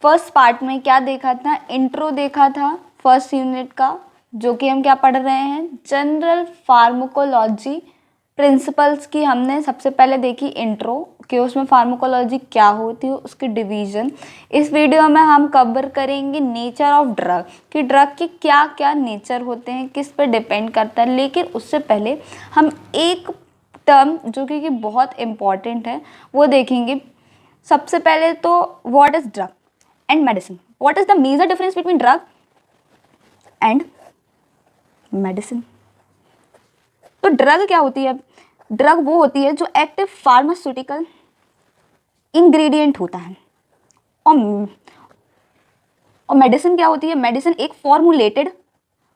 First part में क्या देखा था, इंट्रो देखा था फर्स्ट यूनिट का, जो कि हम क्या पढ़ रहे हैं, जनरल फार्माकोलॉजी प्रिंसिपल्स की हमने सबसे पहले देखी इंट्रो कि उसमें फार्माकोलॉजी क्या होती है, उसकी डिवीज़न। इस वीडियो में हम कवर करेंगे नेचर ऑफ ड्रग, कि ड्रग के क्या क्या नेचर होते हैं, किस पर डिपेंड करता है। लेकिन उससे पहले हम एक टर्म जो कि बहुत इम्पॉर्टेंट है वो देखेंगे। सबसे पहले तो what is drug and medicine, what is the major difference between drug and medicine. तो ड्रग क्या होती है? ड्रग वो होती है जो एक्टिव फार्मास्यूटिकल इंग्रेडिएंट होता है। और मेडिसिन क्या होती है? मेडिसिन एक फॉर्मुलेटेड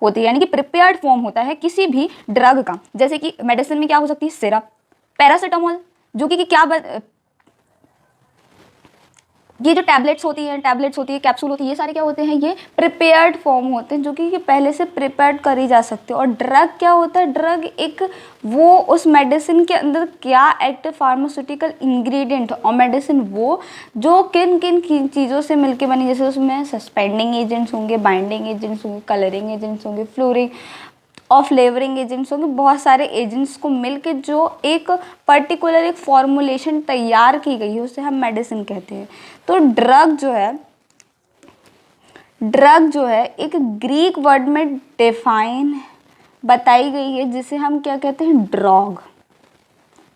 होती है, यानी कि प्रिपेयर्ड फॉर्म होता है किसी भी ड्रग का। जैसे कि मेडिसिन में क्या हो सकती है, सिरप, पैरासीटामोल, जो कि क्या ये जो टैबलेट्स होती है, कैप्सूल होती है, ये सारे क्या होते हैं, ये प्रिपेयर्ड फॉर्म होते हैं जो कि पहले से प्रिपेयर्ड करी जा सकते हैं। और ड्रग क्या होता है? ड्रग एक वो उस मेडिसिन के अंदर क्या एक्टिव फार्मास्यूटिकल इंग्रेडिएंट, और मेडिसिन वो जो किन किन चीज़ों से मिलके बनी, जैसे उसमें सस्पेंडिंग एजेंट्स होंगे, बाइंडिंग एजेंट्स होंगे, कलरिंग एजेंट्स होंगे, फ्लोरिंग और फ्लेवरिंग एजेंट्स होंगे, बहुत सारे एजेंट्स को मिलके जो एक पर्टिकुलर एक फॉर्मुलेशन तैयार की गई है उसे हम मेडिसिन कहते हैं। तो ड्रग जो है एक ग्रीक वर्ड में डिफाइन बताई गई है, जिसे हम क्या कहते हैं, ड्रॉग।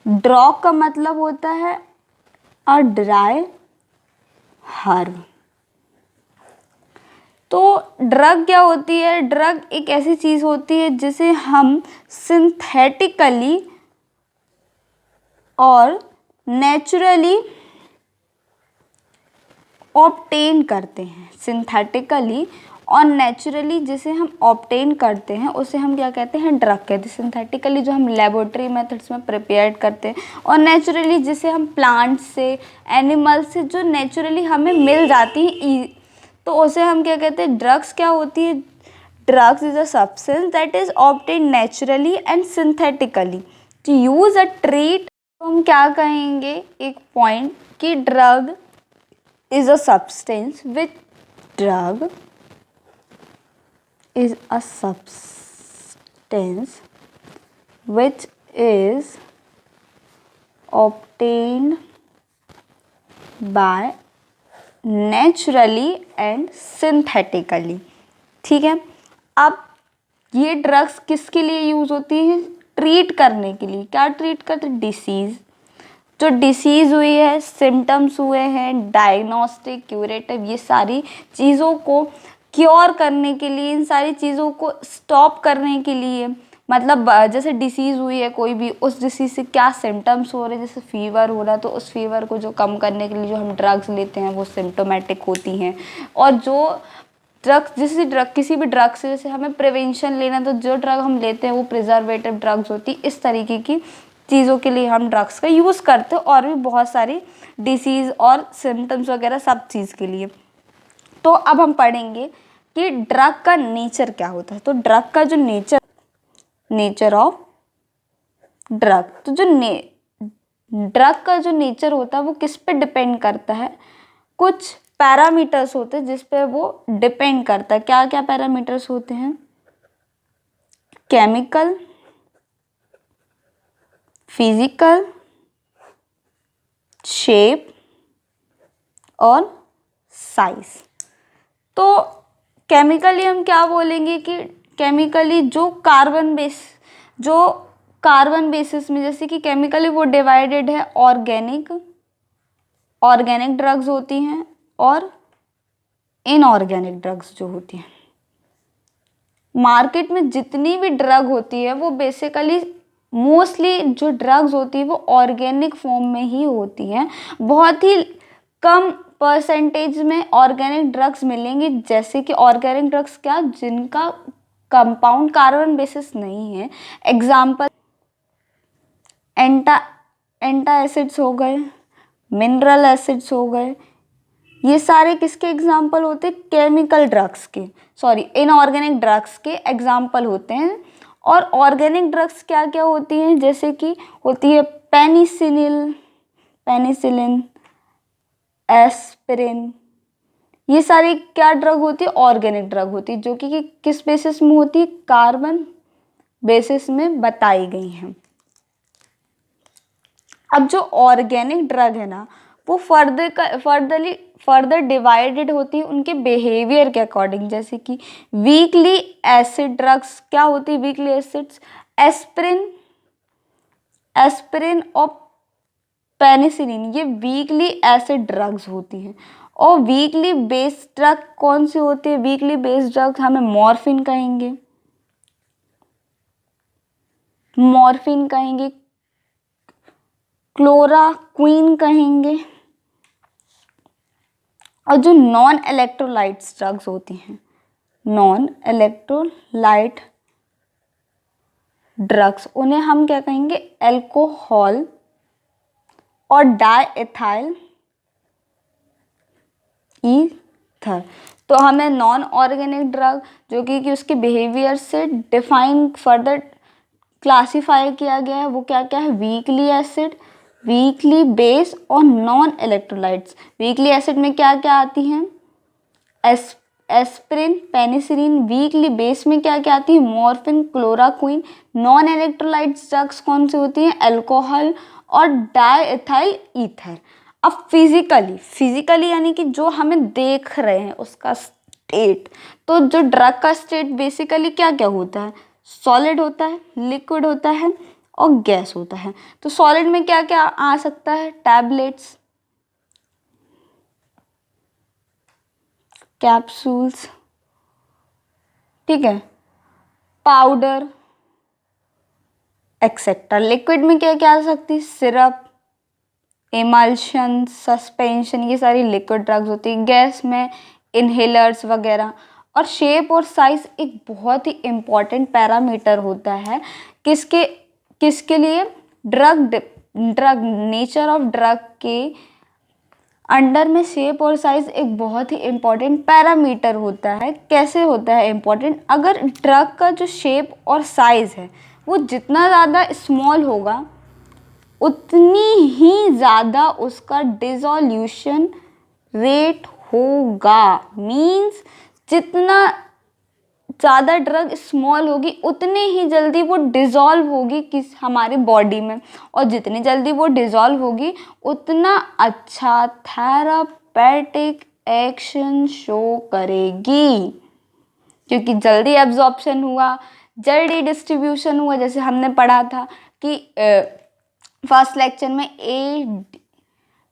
ड्रॉग का मतलब होता है अ ड्राई हर्ब। तो ड्रग क्या होती है? ड्रग एक ऐसी चीज़ होती है जिसे हम सिंथेटिकली और नेचुरली ऑब्टेन करते हैं। सिंथेटिकली और नेचुरली जिसे हम ऑब्टेन करते हैं उसे हम क्या कहते हैं, ड्रग कहते हैं। सिंथेटिकली जो हम लेबोरेटरी मेथड्स में प्रिपेयर करते हैं, और नेचुरली जिसे हम प्लांट्स से, एनिमल्स से जो नेचुरली हमें मिल जाती हैं, तो उसे हम क्या कहते हैं, ड्रग्स क्या होती है? Drugs is a substance that is obtain naturally and synthetically to use a treat. तो हम क्या कहेंगे एक पॉइंट कि drug is a substance which drug is a substance which is obtained by naturally and synthetically। ठीक है, अब ये ड्रग्स किसके लिए यूज होती हैं? ट्रीट करने के लिए। क्या ट्रीट करते? डिसीज, जो डिसीज़ हुई है, सिम्टम्स हुए हैं, डायग्नोस्टिक, क्यूरेटिव, ये सारी चीज़ों को क्योर करने के लिए, इन सारी चीज़ों को स्टॉप करने के लिए, मतलब जैसे डिसीज़ हुई है कोई भी, उस डिसीज़ से क्या सिम्टम्स हो रहे हैं, जैसे फीवर हो रहा है तो उस फीवर को जो कम करने के लिए जो हम ड्रग्स लेते हैं वो सिम्टोमेटिक होती हैं। और जो किसी भी ड्रग से जैसे हमें प्रिवेंशन लेना, तो जो ड्रग हम लेते हैं वो प्रिजर्वेटिव ड्रग्स होती, इस तरीके की चीज़ों के लिए हम ड्रग्स का यूज़ करते हैं, और भी बहुत सारी डिसीज़ और सिम्टम्स वगैरह सब चीज़ के लिए। तो अब हम पढ़ेंगे कि ड्रग का नेचर क्या होता है। तो ड्रग का जो नेचर ऑफ ड्रग, तो जो ड्रग का जो नेचर होता है वो किस पे डिपेंड करता है? कुछ पैरामीटर्स होते हैं जिस पे वो डिपेंड करता है। क्या क्या पैरामीटर्स होते हैं? केमिकल, फिजिकल, शेप और साइज। तो केमिकली हम क्या बोलेंगे कि केमिकली जो कार्बन बेसिस में, जैसे कि केमिकली वो डिवाइडेड है ऑर्गेनिक ड्रग्स होती हैं और इनऑर्गेनिक ड्रग्स जो होती हैं। मार्केट में जितनी भी ड्रग होती है वो बेसिकली मोस्टली जो ड्रग्स होती है वो ऑर्गेनिक फॉर्म में ही होती हैं। बहुत ही कम परसेंटेज में ऑर्गेनिक ड्रग्स मिलेंगे, जैसे कि ऑर्गेनिक ड्रग्स क्या, जिनका कंपाउंड कार्बन बेसिस नहीं है। एग्जाम्पल एंटा एसिड्स हो गए, मिनरल एसिड्स हो गए, ये सारे किसके एग्जाम्पल होते हैं? केमिकल ड्रग्स के, इनऑर्गेनिक ड्रग्स के एग्जाम्पल होते हैं। और ऑर्गेनिक ड्रग्स क्या क्या होती हैं? जैसे कि होती है पेनिसिलिन, एस्पिरिन, ये सारी क्या ड्रग होती है, ऑर्गेनिक ड्रग होती है, जो कि किस बेसिस में होती है, कार्बन बेसिस में बताई गई हैं। अब जो ऑर्गेनिक ड्रग है ना, वो फर्दर डिवाइडेड होती है उनके बिहेवियर के अकॉर्डिंग। जैसे कि वीकली एसिड ड्रग्स क्या होती है, वीकली एसिड्स एस्पिरिन, एस्पिरिन और पेनिसिलिन, ये वीकली एसिड ड्रग्स होती हैं। और वीकली बेस्ड ड्रग कौन सी होती है, वीकली बेस्ड ड्रग हमें मॉर्फिन कहेंगे, मॉर्फिन कहेंगे, क्लोराक्विन कहेंगे। और जो नॉन इलेक्ट्रोलाइट्स ड्रग्स होती हैं, नॉन इलेक्ट्रोलाइट ड्रग्स, उन्हें हम क्या कहेंगे, अल्कोहल और डाइएथाइल ईथर। तो हमें नॉन ऑर्गेनिक ड्रग जो कि उसके बिहेवियर से डिफाइन फर्दर क्लासिफाई किया गया है, वो क्या क्या है, वीकली एसिड, वीकली बेस और नॉन इलेक्ट्रोलाइट्स। वीकली एसिड में क्या क्या आती हैं, एस्पिरिन, पेनिसिलिन। वीकली बेस में क्या क्या आती है, मॉर्फिन, क्लोराक्विन। नॉन इलेक्ट्रोलाइट्स ड्रग्स कौन सी होती हैं, अल्कोहल और डाइएथाइल ईथर। अब फिजिकली यानी कि जो हमें देख रहे हैं उसका स्टेट, तो जो ड्रग का स्टेट बेसिकली क्या क्या होता है, सॉलिड होता है, लिक्विड होता है और गैस होता है। तो सॉलिड में क्या क्या आ सकता है, टैबलेट्स, कैप्सूल्स, ठीक है, पाउडर एक्सेट्रा। लिक्विड में क्या क्या आ सकती है, सिरप, इमल्शन, सस्पेंशन, ये सारी लिक्विड ड्रग्स होती है। गैस में इनहेलर्स वगैरह। और शेप और साइज एक बहुत ही इम्पॉर्टेंट पैरामीटर होता है किसके किसके लिए, ड्रग नेचर ऑफ ड्रग के अंडर में शेप और साइज एक बहुत ही इम्पॉर्टेंट पैरामीटर होता है। कैसे होता है इम्पॉर्टेंट, अगर ड्रग का जो शेप और साइज है वो जितना ज़्यादा स्मॉल होगा उतनी ही ज़्यादा उसका डिसोल्यूशन रेट होगा। मीन्स जितना ज़्यादा ड्रग स्मॉल होगी उतनी ही जल्दी वो डिज़ोल्व होगी किस हमारे बॉडी में, और जितनी जल्दी वो डिज़ोल्व होगी उतना अच्छा थेरापेटिक एक्शन शो करेगी, क्योंकि जल्दी एब्जॉर्प्शन हुआ, जल्दी डिस्ट्रीब्यूशन हुआ। जैसे हमने पढ़ा था कि फर्स्ट लेक्चर में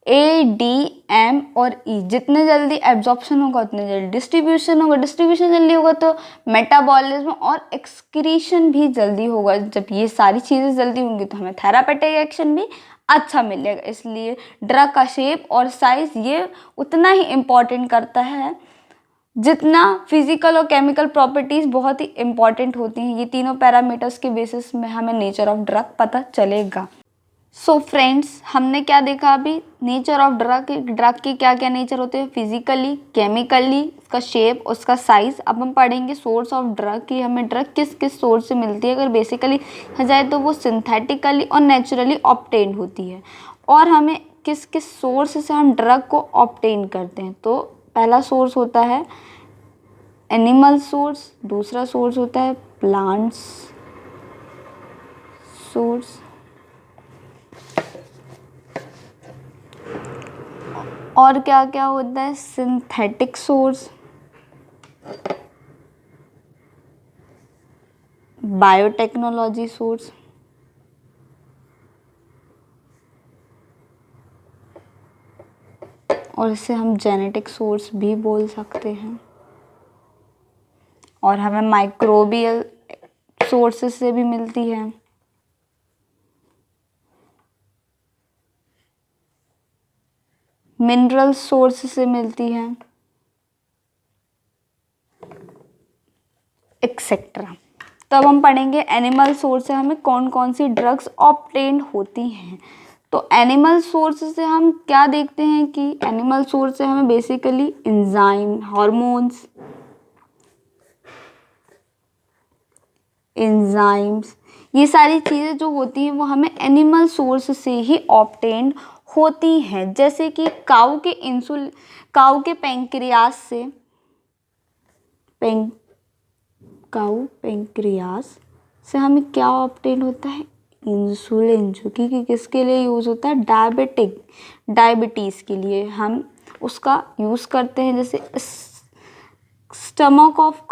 ADM और E, जितने जल्दी एब्जॉर्प्शन होगा उतने जल्दी डिस्ट्रीब्यूशन होगा, डिस्ट्रीब्यूशन जल्दी होगा तो मेटाबॉलिज्म और एक्सक्रीशन भी जल्दी होगा। जब ये सारी चीज़ें जल्दी होंगी तो हमें थेरापेटिक एक्शन भी अच्छा मिलेगा। इसलिए ड्रग का शेप और साइज ये उतना ही इम्पॉर्टेंट करता है जितना फिजिकल और केमिकल प्रॉपर्टीज़ बहुत ही इम्पॉर्टेंट होती हैं। ये तीनों पैरामीटर्स के बेसिस में हमें नेचर ऑफ ड्रग पता चलेगा। सो फ्रेंड्स, हमने क्या देखा अभी, नेचर ऑफ ड्रग के क्या क्या नेचर होते हैं, फिजिकली, केमिकली, उसका शेप, उसका साइज। अब हम पढ़ेंगे सोर्स ऑफ ड्रग की हमें ड्रग किस किस सोर्स से मिलती है। अगर बेसिकली कहा जाए तो वो सिंथेटिकली और नेचुरली ऑब्टेन्ड होती है। और हमें किस किस सोर्स से हम ड्रग को ऑब्टेन करते हैं, तो पहला सोर्स होता है एनिमल सोर्स, दूसरा सोर्स होता है प्लांट्स सोर्स, और क्या क्या होता है, सिंथेटिक सोर्स, बायोटेक्नोलॉजी सोर्स, और इसे हम जेनेटिक सोर्स भी बोल सकते हैं। और हमें माइक्रोबियल सोर्सेस से भी मिलती है। मिनरल सोर्स से मिलती है, एक्सेट्रा। तो अब हम पढ़ेंगे एनिमल सोर्स से हमें कौन कौन सी ड्रग्स ऑब्टेन होती हैं। तो एनिमल सोर्स से हम क्या देखते हैं कि एनिमल सोर्स से हमें बेसिकली एंजाइम, हार्मोन्स, एंजाइम्स, ये सारी चीज़ें जो होती हैं वो हमें एनिमल सोर्स से ही ऑब्टेन होती हैं, जैसे कि काऊ के पेंक्रियास से पेंक्रियास से हमें क्या ऑब्टेन होता है, इंसुलिन, जो कि किसके लिए यूज़ होता है, डायबिटीज़ के लिए हम उसका यूज़ करते हैं। जैसे स्टमक ऑफ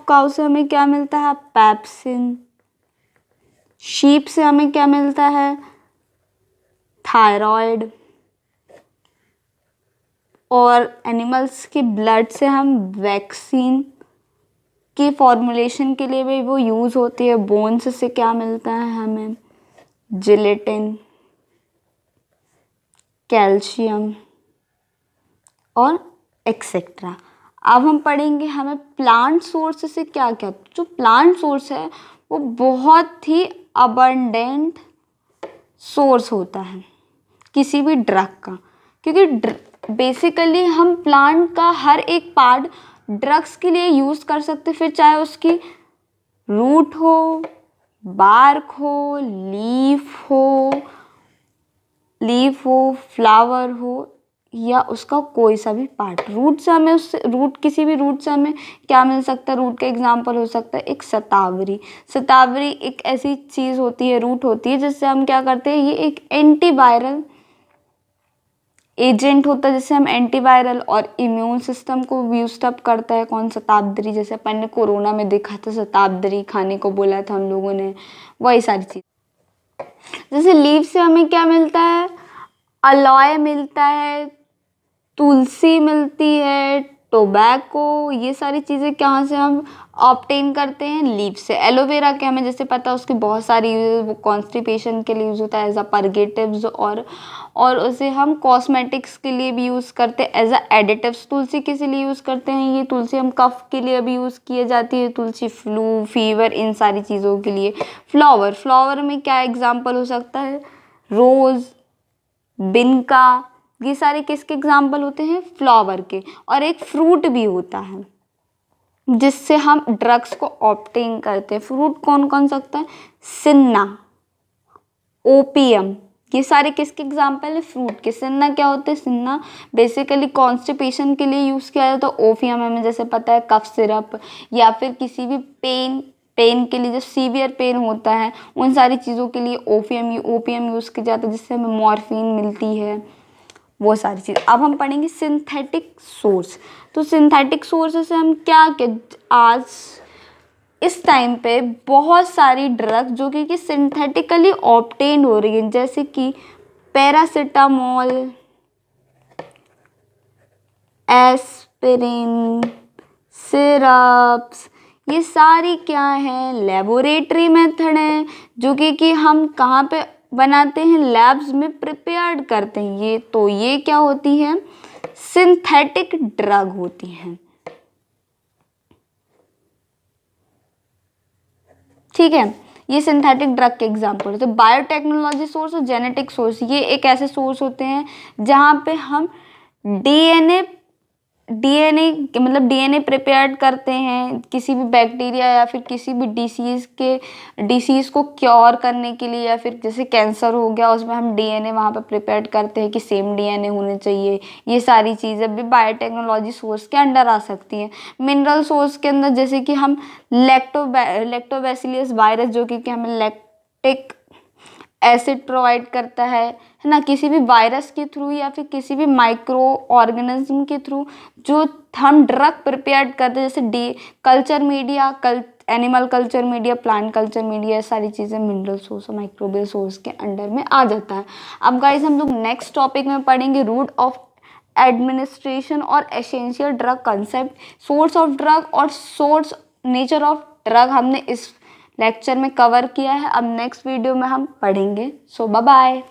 काउ से हमें क्या मिलता है, पेप्सिन। शीप से हमें क्या मिलता है, थायराइड। और एनिमल्स के ब्लड से हम वैक्सीन की फॉर्मुलेशन के लिए भी वो यूज़ होती है। बोन्स से क्या मिलता है हमें, जिलेटिन, कैल्शियम और एक्सेट्रा। अब हम पढ़ेंगे हमें प्लांट सोर्स से क्या क्या, जो प्लांट सोर्स है वो बहुत ही अबंडेंट सोर्स होता है किसी भी ड्रग का, क्योंकि बेसिकली हम प्लांट का हर एक पार्ट ड्रग्स के लिए यूज़ कर सकते, फिर चाहे उसकी रूट हो, बार्क हो, लीफ हो, फ्लावर हो, या उसका कोई सा भी पार्ट। किसी भी रूट से हमें क्या मिल सकता है, रूट का एग्जांपल हो सकता है एक शतावरी एक ऐसी चीज़ होती है, रूट होती है, जिससे हम क्या करते हैं, ये एक एंटीवायरल एजेंट होता है, जिससे हम एंटीवायरल और इम्यून सिस्टम को बूस्ट अप करता है। कौन, शतावरी। जैसे अपन ने कोरोना में देखा था, शतावरी खाने को बोला था हम लोगों ने, वही सारी चीज़। जैसे लीफ से हमें क्या मिलता है, अलॉय मिलता है, तुलसी मिलती है, टोबैको, ये सारी चीज़ें कहाँ से हम ऑब्टेन करते हैं, लीफ से। एलोवेरा के हमें जैसे पता है उसकी बहुत सारी यूज, वो कॉन्स्टिपेशन के लिए यूज़ होता है एज अ परगेटिव्स, और उसे हम कॉस्मेटिक्स के लिए भी यूज़ करते हैं एज अ एडिटिव्स। तुलसी किस लिए यूज़ करते हैं, ये तुलसी हम कफ के लिए भी यूज़ किए जाती है तुलसी, फ्लू, फीवर, इन सारी चीज़ों के लिए। फ्लावर में क्या एग्जाम्पल हो सकता है, रोज़, बिनका, ये सारे किसके एग्जाम्पल होते हैं, फ्लावर के। और एक फ्रूट भी होता है जिससे हम ड्रग्स को ऑब्टेन करते हैं। फ्रूट कौन कौन सकता है, सिन्ना, ओपियम, ये सारे किसके एग्जाम्पल है, फ्रूट के। सिन्ना क्या होते हैं, सिन्ना बेसिकली कॉन्स्टिपेशन के लिए यूज़ किया जाता है। ओपियम हमें जैसे पता है कफ सिरप, या फिर किसी भी पेन के लिए, जो सीवियर पेन होता है, उन सारी चीज़ों के लिए ओपियम यूज़ किया जाता है, जिससे हमें मॉर्फिन मिलती है, वो सारी चीज़। अब हम पढ़ेंगे सिंथेटिक सोर्स। तो सिंथेटिक सोर्स से हम क्या आज इस टाइम पे बहुत सारी ड्रग जो कि सिंथेटिकली ऑब्टेन हो रही है, जैसे कि पैरासिटामोल, एस्पिरिन, सिरप्स, ये सारी क्या है, लेबोरेटरी मेथड है, जो कि हम कहाँ पे बनाते हैं, लैब्स में प्रिपेयर्ड करते हैं। ये क्या होती है, सिंथेटिक ड्रग होती हैं, ठीक है। ये सिंथेटिक ड्रग के एग्जाम्पल होते हैं। बायोटेक्नोलॉजी सोर्स और जेनेटिक सोर्स, ये एक ऐसे सोर्स होते हैं जहाँ पे हम डीएनए डीएनए प्रिपेयर करते हैं किसी भी बैक्टीरिया या फिर किसी भी डिसीज़ को क्योर करने के लिए, या फिर जैसे कैंसर हो गया उसमें हम डीएनए वहाँ पर प्रिपेयर करते हैं कि सेम डीएनए होने चाहिए। ये सारी चीज़ें भी बायोटेक्नोलॉजी सोर्स के अंडर आ सकती हैं। मिनरल सोर्स के अंदर जैसे कि हम लैक्टोबैसिलस वायरस, जो कि हमें लैक्टिक एसिड प्रोवाइड करता है ना, किसी भी वायरस के थ्रू या फिर किसी भी माइक्रो ऑर्गेनिज्म के थ्रू जो हम ड्रग प्रिपेयर करते हैं, जैसे culture media, animal culture media, plant culture media, सारी चीज़ें मिनरल सोर्स और माइक्रोबियल सोर्स के अंडर में आ जाता है। अब गाइस हम लोग नेक्स्ट टॉपिक में पढ़ेंगे रूट ऑफ एडमिनिस्ट्रेशन और essential drug concept, source of drug और सोर्स नेचर ऑफ ड्रग हमने इस लेक्चर में कवर किया है। अब नेक्स्ट वीडियो में हम पढ़ेंगे। सो बाय बाय।